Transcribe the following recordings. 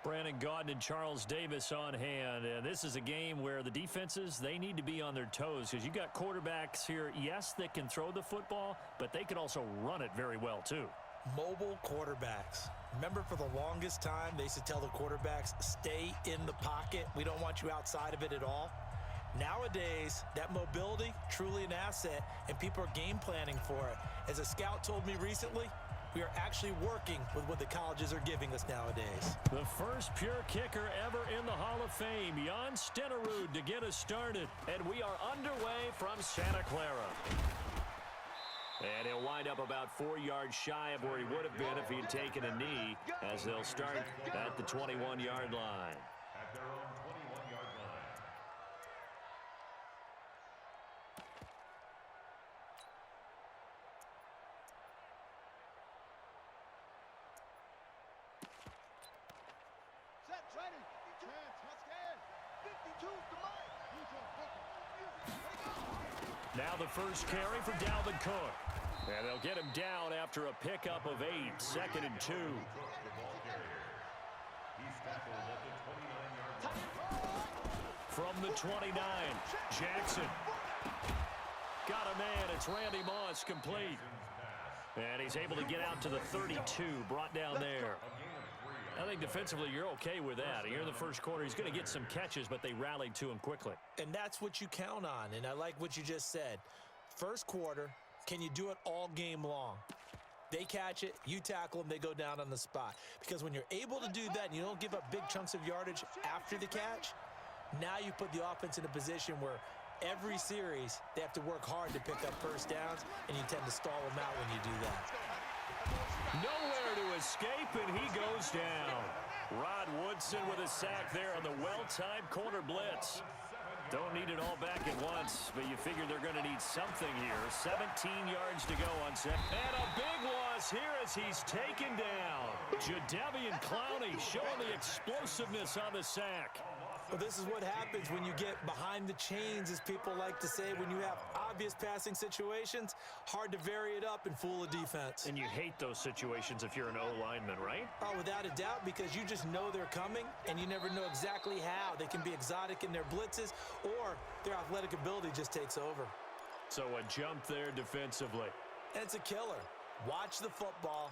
Brandon Gaudin and Charles Davis on hand. And this is a game where the defenses, they need to be on their toes because you got quarterbacks here, yes, that can throw the football, but they can also run it very well too. Mobile quarterbacks. Remember, for the longest time, they used to tell the quarterbacks, stay in the pocket. We don't want you outside of it at all. Nowadays, that mobility, truly an asset, and people are game planning for it. As a scout told me recently, we are actually working with what the colleges are giving us nowadays. The first pure kicker ever in the Hall of Fame, Jan Stenerud, to get us started. And we are underway from Santa Clara. And he'll wind up about 4 yards shy of where he would have been if he had taken a knee, as they'll start at the 21-yard line. At their own 21-yard line. Set, training, chance, Husky, 52's the mic. Now the first carry for Dalvin Cook. And they'll get him down after a pickup of 8, 2nd and 2. From the 29, Jackson. Got a man, it's Randy Moss, complete. And he's able to get out to the 32, brought down there. I think defensively you're okay with that. Here in the first quarter, he's going to get some catches, but they rallied to him quickly. And that's what you count on, and I like what you just said. First quarter, can you do it all game long? They catch it, you tackle them, they go down on the spot. Because when you're able to do that and you don't give up big chunks of yardage after the catch, now you put the offense in a position where every series they have to work hard to pick up first downs, and you tend to stall them out when you do that. Nowhere to escape, and he goes down. Rod Woodson with a sack there on the well-timed corner blitz. Don't need it all back at once, but you figure they're going to need something here. 17 yards to go on set. And a big loss here as he's taken down. Jadeveon Clowney showing the explosiveness on the sack. Well, this is what happens when you get behind the chains, as people like to say. When you have obvious passing situations, hard to vary it up and fool a defense. And you hate those situations if you're an O-lineman, right? Oh, without a doubt, because you just know they're coming, and you never know exactly how. They can be exotic in their blitzes, or their athletic ability just takes over. So a jump there defensively. And it's a killer. Watch the football.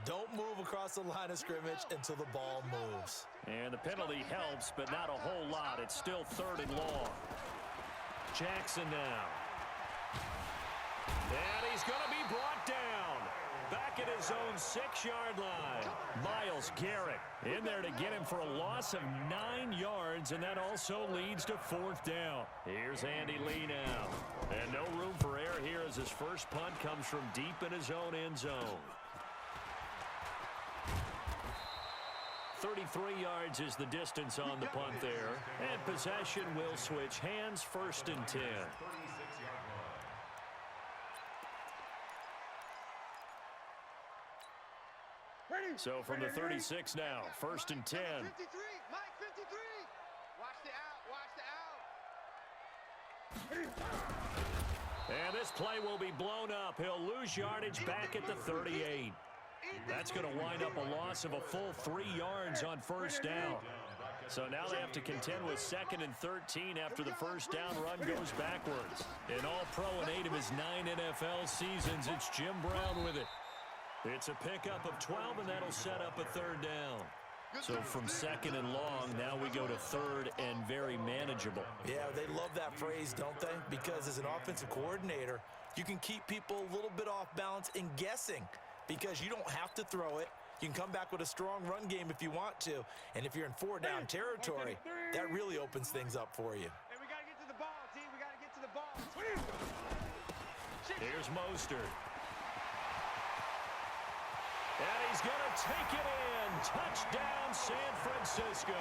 Don't move across the line of scrimmage until the ball moves. And the penalty helps, but not a whole lot. It's still 3rd and long. Jackson now. And he's going to be brought down. Back at his own 6-yard line. Myles Garrett in there to get him for a loss of 9 yards, and that also leads to 4th down. Here's Andy Lee now. And no room for error here as his first punt comes from deep in his own end zone. 33 yards is the distance on the punt there. And possession will switch hands, 1st and 10. So from the 36 now, 1st and 10. 53, Mike 53. Watch the out. And this play will be blown up. He'll lose yardage back at the 38. That's going to wind up a loss of a full 3 yards on 1st down. So now they have to contend with 2nd and 13 after the first down run goes backwards. An all-pro in 8 of his 9 NFL seasons, it's Jim Brown with it. It's a pickup of 12, and that'll set up a 3rd down. So from 2nd and long, now we go to 3rd and very manageable. Yeah, they love that phrase, don't they? Because as an offensive coordinator, you can keep people a little bit off balance and guessing, because you don't have to throw it. You can come back with a strong run game if you want to. And if you're in 4-down territory, that really opens things up for you. Hey, we got to get to the ball, T. We got to get to the ball. Here's Mostert. And he's going to take it in. Touchdown, San Francisco.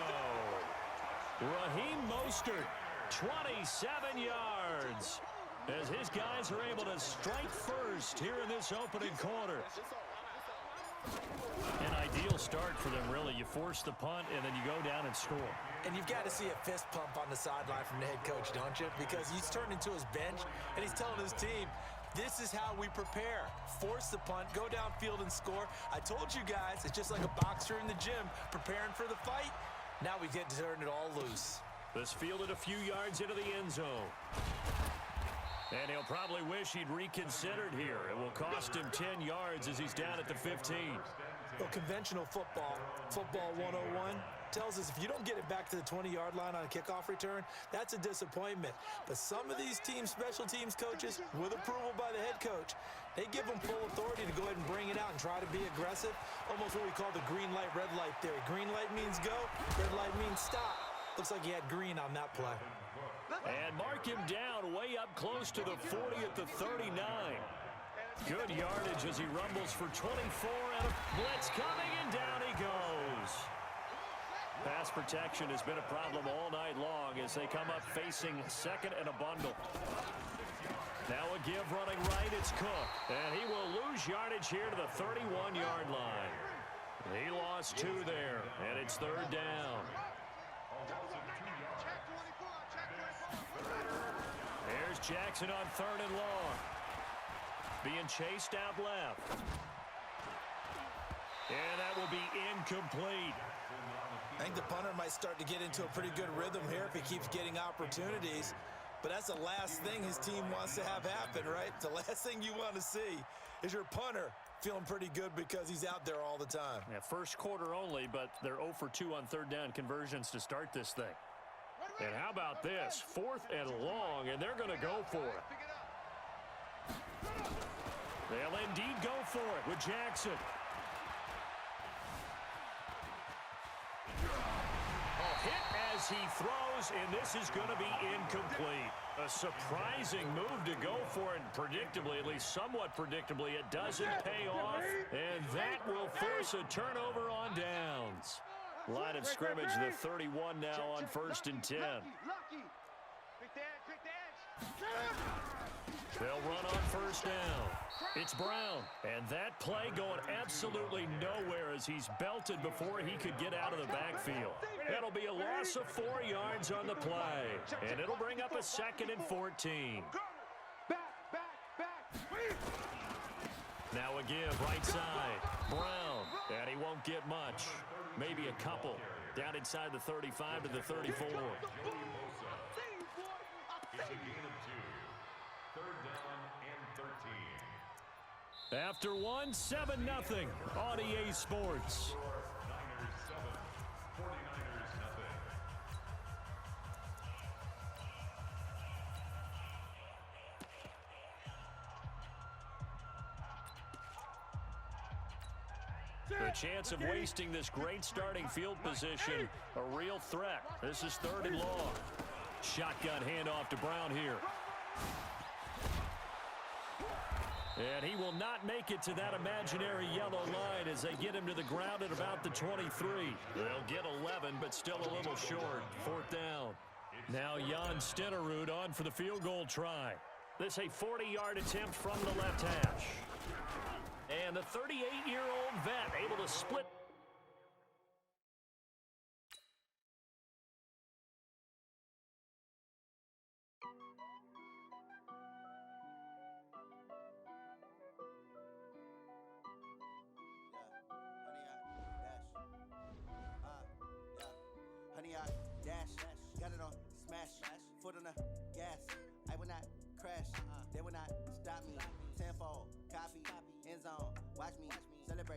Raheem Mostert, 27 yards. As his guys are able to strike first here in this opening quarter. An ideal start for them, really. You force the punt, and then you go down and score. And you've got to see a fist pump on the sideline from the head coach, don't you? Because he's turned into his bench, and he's telling his team, This is how we prepare. Force the punt, go downfield and score. I told you guys, it's just like a boxer in the gym preparing for the fight. Now we get to turn it all loose. This fielded a few yards into the end zone. And he'll probably wish he'd reconsidered here. It will cost him 10 yards as he's down at the 15. Well, conventional football 101, tells us if you don't get it back to the 20-yard line on a kickoff return, that's a disappointment. But some of these special teams coaches, with approval by the head coach, they give them full authority to go ahead and bring it out and try to be aggressive. Almost what we call the green light, red light theory. Green light means go, red light means stop. Looks like he had green on that play. And mark him down way up close to the 40 at the 39. Good yardage as he rumbles for 24, and a blitz coming, and down he goes. Pass protection has been a problem all night long as they come up facing second and a bundle. Now a give running right, it's Cook. And he will lose yardage here to the 31-yard line. He lost 2 there, and it's third down. There's Jackson on third and long. Being chased out left. And that will be incomplete. I think the punter might start to get into a pretty good rhythm here if he keeps getting opportunities. But that's the last thing his team wants to have happen, right? The last thing you want to see is your punter feeling pretty good because he's out there all the time. Yeah, first quarter only, but they're 0 for 2 on third down conversions to start this thing. And how about this? 4th and long, and they're going to go for it. They'll indeed go for it with Jackson. Hit as he throws, and this is going to be incomplete. A surprising move to go for it, and predictably, at least somewhat predictably, it doesn't pay off, and that will force a turnover on downs. Line of scrimmage, the 31 now on 1st and 10. They'll run on 1st down. It's Brown, and that play going absolutely nowhere as he's belted before he could get out of the backfield. That'll be a loss of 4 yards on the play, and it'll bring up a 2nd and 14. Now a give right side. Brown, and he won't get much. Maybe a couple. Down inside the 35 to the 34. It's a gain of 2. Third down and 13. After 1, 7-0 on EA Sports. Niners 7, 49ers nothing. The chance of wasting this great starting field position, a real threat. This is 3rd and long. Shotgun handoff to Brown here. And he will not make it to that imaginary yellow line as they get him to the ground at about the 23. They'll get 11, but still a little short. 4th down. Now Jan Stenerud on for the field goal try. This a 40-yard attempt from the left hash. And the 38-year-old vet able to split. Honey, I dash, got it on smash, foot on the gas. I will not crash, they will not stop me. Tenfold, copy, end zone, watch me celebrate.